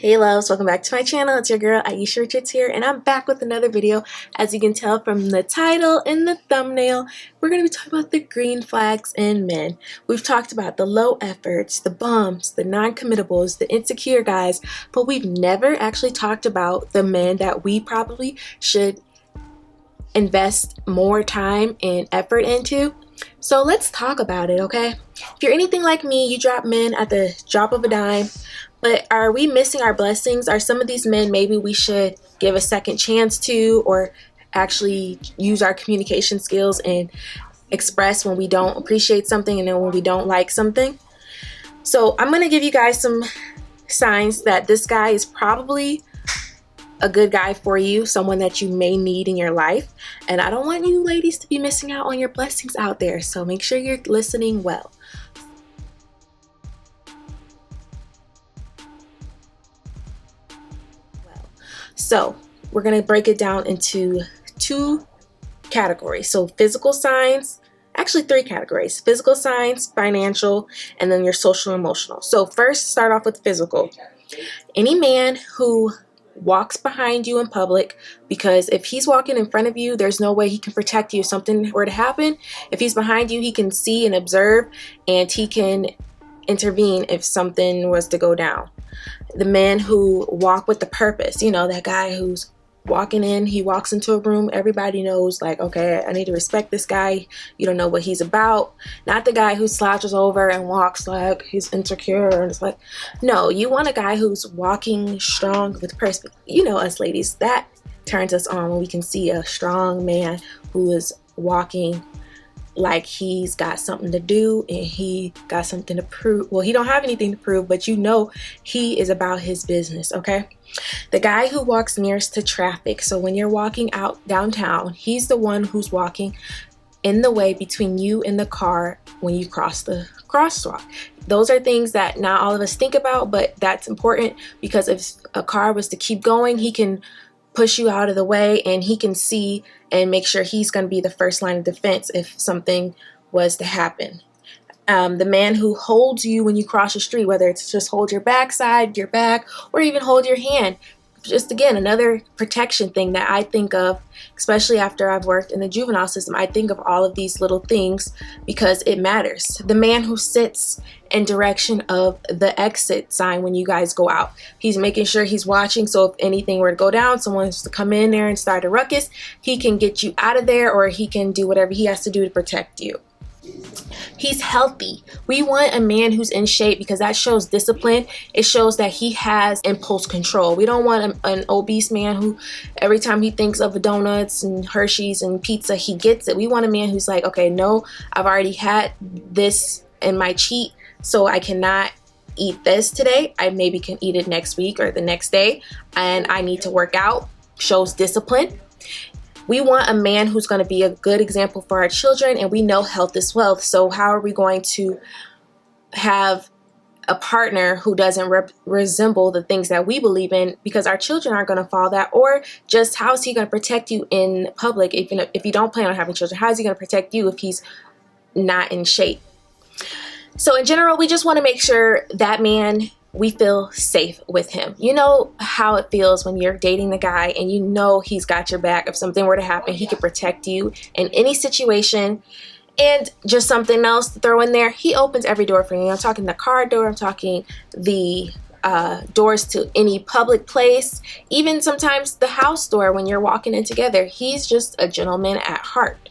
Hey loves, welcome back to my channel. It's your girl Aisha Richards here, and I'm back with another video. As you can tell from the title and the thumbnail, we're going to be talking about the green flags in men. We've talked about the low efforts, the bums, the non-committables, the insecure guys, but we've never actually talked about the men that we probably should invest more time and effort into. So let's talk about it, okay? If you're anything like me, you drop men at the drop of a dime. But are we missing our blessings? Are some of these men maybe we should give a second chance to, or actually use our communication skills and express when we don't appreciate something and then when we don't like something? So I'm going to give you guys some signs that this guy is probably a good guy for you, someone that you may need in your life. And I don't want you ladies to be missing out on your blessings out there. So make sure you're listening well. So we're going to break it down into two categories. So physical signs, actually three categories: physical signs, financial, and then your social and emotional. So first, start off with physical. Any man who walks behind you in public, because if he's walking in front of you, there's no way he can protect you if something were to happen. If he's behind you, he can see and observe, and he can intervene if something was to go down. The men who walk with the purpose, you know, that guy who's walking in, he walks into a room, everybody knows, like, okay, I need to respect this guy. You don't know what he's about. Not the guy who slouches over and walks like he's insecure and it's like, no, you want a guy who's walking strong with purpose. You know, us ladies, that turns us on when we can see a strong man who is walking like he's got something to do and he got something to prove. Well, he don't have anything to prove, but you know he is about his business, okay? The guy who walks nearest to traffic. So when you're walking out downtown, he's the one who's walking in the way between you and the car when you cross the crosswalk. Those are things that not all of us think about, but that's important, because if a car was to keep going, he can push you out of the way and he can see and make sure he's going to be the first line of defense if something was to happen. The man who holds you when you cross the street, whether it's just hold your backside, your back, or even hold your hand. Just again, another protection thing that I think of, especially after I've worked in the juvenile system. I think of all of these little things because it matters. The man who sits in direction of the exit sign when you guys go out. He's making sure he's watching, so if anything were to go down, someone wants to come in there and start a ruckus, he can get you out of there, or he can do whatever he has to do to protect you. He's healthy. We want a man who's in shape because that shows discipline. It shows that he has impulse control. We don't want an obese man who every time he thinks of donuts and Hershey's and pizza, he gets it. We want a man who's like, okay, no, I've already had this in my cheat, so I cannot eat this today. I maybe can eat it next week or the next day, and I need to work out. Shows discipline. We want a man who's going to be a good example for our children, and we know health is wealth. So how are we going to have a partner who doesn't resemble the things that we believe in, because our children aren't going to follow that? Or just how is he going to protect you in public if you don't plan on having children? How is he going to protect you if he's not in shape? So in general, we just want to make sure that man, we feel safe with him. You know how it feels when you're dating the guy and you know he's got your back. If something were to happen, he could protect you in any situation. And just something else to throw in there, he opens every door for you. I'm talking the car door, I'm talking the doors to any public place, even sometimes the house door when you're walking in together. He's just a gentleman at heart.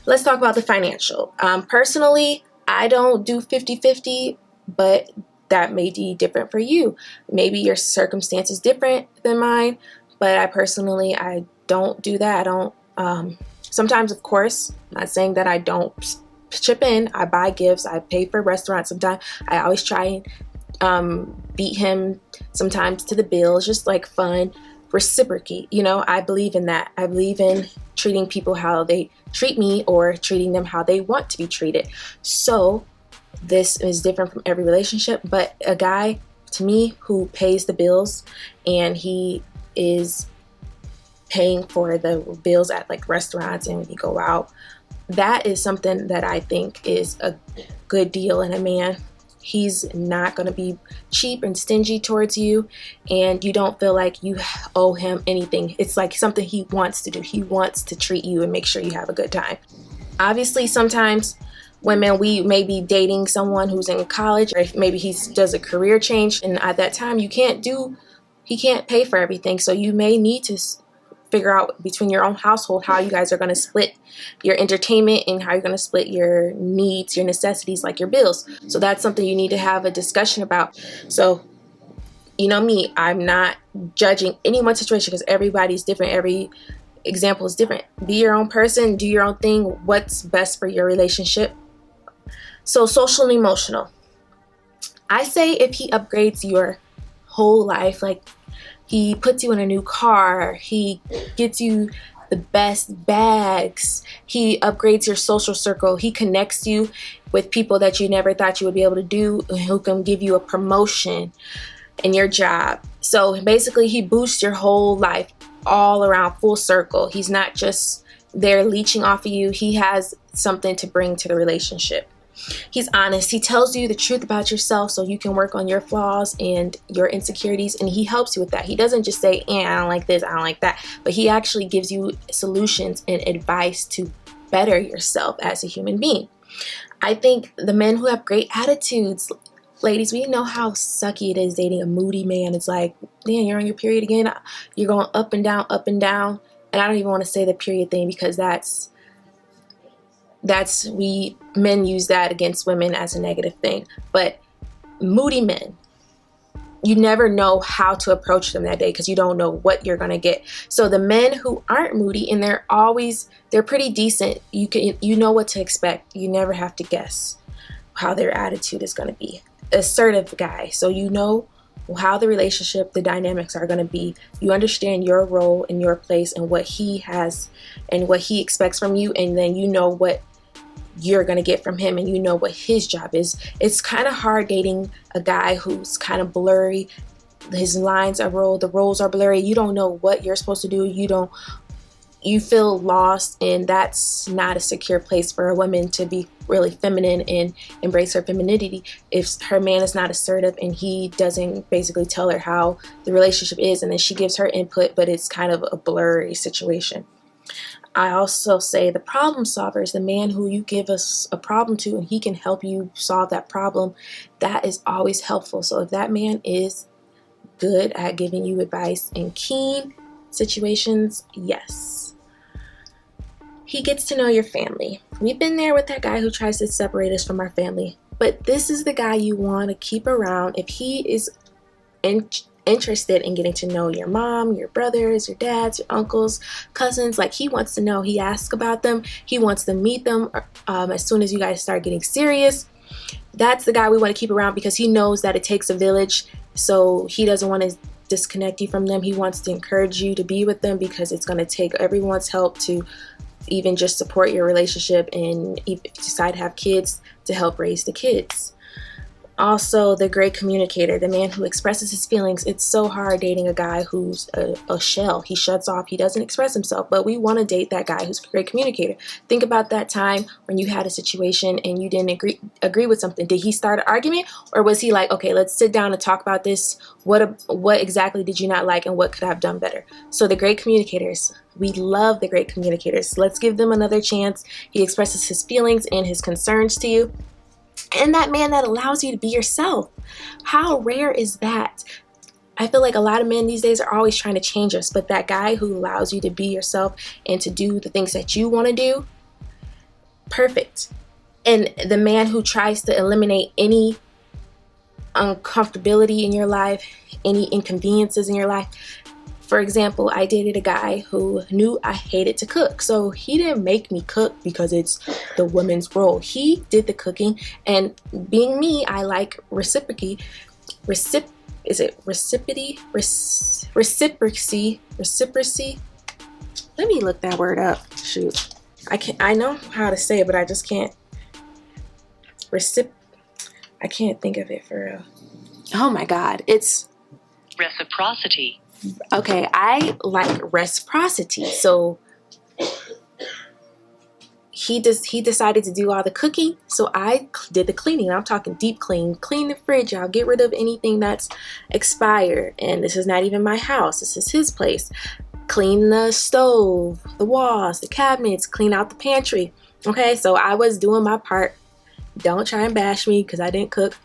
Let's talk about the financial. Personally, I don't do 50-50, but that may be different for you. Maybe your circumstance is different than mine, but I don't do that. I don't, sometimes, of course, I'm not saying that I don't chip in. I buy gifts, I pay for restaurants. Sometimes I always try and beat him sometimes to the bill. It's just like fun, reciprocate. You know, I believe in that. I believe in treating people how they treat me, or treating them how they want to be treated. So this is different from every relationship, but a guy, to me, who pays the bills and he is paying for the bills at like restaurants and when you go out, that is something that I think is a good deal in a man. He's not going to be cheap and stingy towards you, and you don't feel like you owe him anything. It's like something he wants to do. He wants to treat you and make sure you have a good time. Obviously, sometimes women, we may be dating someone who's in college, or maybe he does a career change, and at that time he can't pay for everything. So you may need to figure out between your own household how you guys are going to split your entertainment and how you're going to split your needs, your necessities, like your bills. So that's something you need to have a discussion about. So, you know me, I'm not judging anyone's situation because everybody's different. Every example is different. Be your own person, do your own thing, what's best for your relationship. So social and emotional. I say if he upgrades your whole life, like he puts you in a new car, he gets you the best bags, he upgrades your social circle, he connects you with people that you never thought you would be able to do, who can give you a promotion in your job. So basically he boosts your whole life all around, full circle. He's not just there leeching off of you. He has something to bring to the relationship. He's honest. He tells you the truth about yourself so you can work on your flaws and your insecurities, and he helps you with that. He doesn't just say, I don't like this, I don't like that, but he actually gives you solutions and advice to better yourself as a human being. I think the men who have great attitudes, ladies, we know how sucky it is dating a moody man. It's like, damn, you're on your period again. You're going up and down, up and down. And I don't even want to say the period thing because we men use that against women as a negative thing. But moody men, you never know how to approach them that day because you don't know what you're going to get. So the men who aren't moody, and they're pretty decent. You know what to expect. You never have to guess how their attitude is going to be. Assertive guy, so you know how the relationship, the dynamics are going to be. You understand your role and your place and what he has and what he expects from you, and then you know what you're going to get from him and you know what his job is. It's kind of hard dating a guy who's kind of blurry. His lines are rolled, the roles are blurry. You don't know what you're supposed to do. You feel lost, and that's not a secure place for a woman to be really feminine and embrace her femininity if her man is not assertive and he doesn't basically tell her how the relationship is, and then she gives her input, but it's kind of a blurry situation. I also say the problem solver is the man who you give us a problem to and he can help you solve that problem. That is always helpful. So if that man is good at giving you advice in keen situations, yes. He gets to know your family. We've been there with that guy who tries to separate us from our family. But this is the guy you want to keep around if he is interested in getting to know your mom, your brothers, your dads, your uncles, cousins. Like, he wants to know. He asks about them. He wants to meet them as soon as you guys start getting serious. That's the guy we want to keep around because he knows that it takes a village. So he doesn't want to disconnect you from them. He wants to encourage you to be with them because it's going to take everyone's help to even just support your relationship, and if you decide to have kids, to help raise the kids. Also, the great communicator, the man who expresses his feelings. It's so hard dating a guy who's a shell. He shuts off. He doesn't express himself. But we want to date that guy who's a great communicator. Think about that time when you had a situation and you didn't agree with something. Did he start an argument, or was he like, okay, let's sit down and talk about this. What exactly did you not like, and what could I have done better? So the great communicators, we love the great communicators. Let's give them another chance. He expresses his feelings and his concerns to you. And that man that allows you to be yourself. How rare is that? I feel like a lot of men these days are always trying to change us, but that guy who allows you to be yourself and to do the things that you want to do, perfect. And the man who tries to eliminate any uncomfortability in your life, any inconveniences in your life. For example, I dated a guy who knew I hated to cook. So he didn't make me cook because it's the woman's role. He did the cooking, and being me, I like reciprocity. Reciprocity? Let me look that word up. Shoot. I know how to say it, but I just can't. I can't think of it for real. Oh my God. It's reciprocity. Okay, I like reciprocity. So he decided to do all the cooking, so I did the cleaning. I'm talking deep clean the fridge out, get rid of anything that's expired. And this is not even my house, this is his place. Clean the stove, the walls, the cabinets, clean out the pantry. Okay, so I was doing my part. Don't try and bash me because I didn't cook.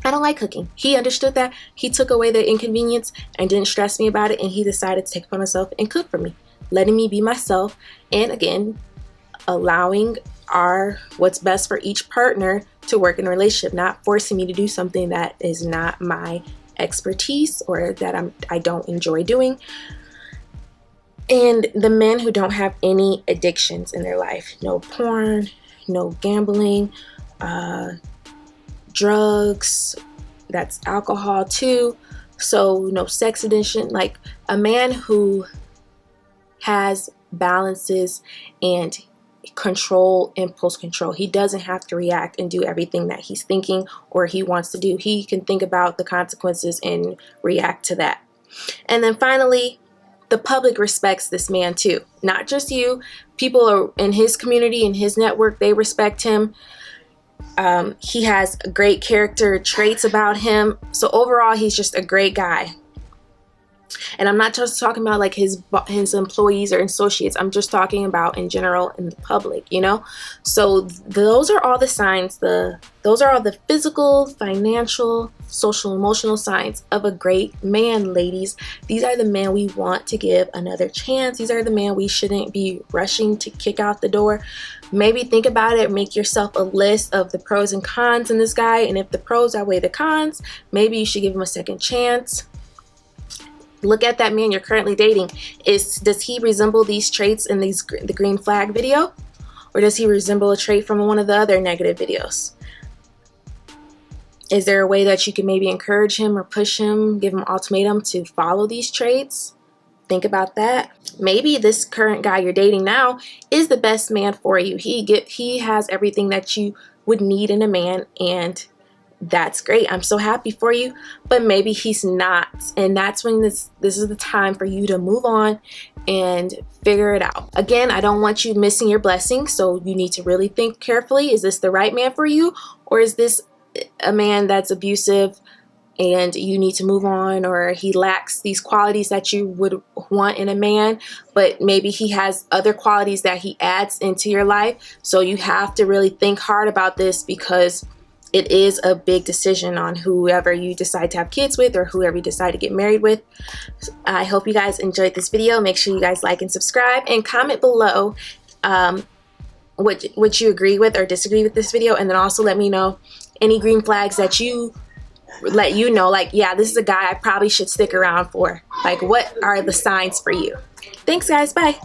I don't like cooking. He understood that. He took away the inconvenience and didn't stress me about it, and he decided to take it upon himself and cook for me, letting me be myself, and again, allowing what's best for each partner to work in a relationship, not forcing me to do something that is not my expertise or that I don't enjoy doing. And the men who don't have any addictions in their life, no porn, no gambling, drugs, that's alcohol too, so no sex addiction, like a man who has balances and control, impulse control. He doesn't have to react and do everything that he's thinking or he wants to do. He can think about the consequences and react to that. And then finally, the public respects this man too, not just you. People are in his community, in his network, they respect him. He has great character traits about him. So overall, he's just a great guy. And I'm not just talking about like his employees or associates. I'm just talking about in general in the public, you know? So those are all the signs. Those are all the physical, financial, social, emotional signs of a great man, ladies. These are the men we want to give another chance. These are the men we shouldn't be rushing to kick out the door. Maybe think about it. Make yourself a list of the pros and cons in this guy. And if the pros outweigh the cons, maybe you should give him a second chance. Look at that man you're currently dating. Does he resemble these traits in the green flag video? Or does he resemble a trait from one of the other negative videos? Is there a way that you can maybe encourage him or push him, give him ultimatum to follow these traits? Think about that. Maybe this current guy you're dating now is the best man for you. He has everything that you would need in a man, and that's great. I'm so happy for you. But maybe he's not, and that's when this is the time for you to move on and figure it out. Again, I don't want you missing your blessing, so you need to really think carefully. Is this the right man for you, or is this a man that's abusive and you need to move on, or he lacks these qualities that you would want in a man, but maybe he has other qualities that he adds into your life? So you have to really think hard about this, because it is a big decision on whoever you decide to have kids with or whoever you decide to get married with. I hope you guys enjoyed this video. Make sure you guys like and subscribe, and comment below what you agree with or disagree with this video. And then also let me know any green flags that let you know, like, yeah, this is a guy I probably should stick around for. Like, what are the signs for you? Thanks, guys. Bye.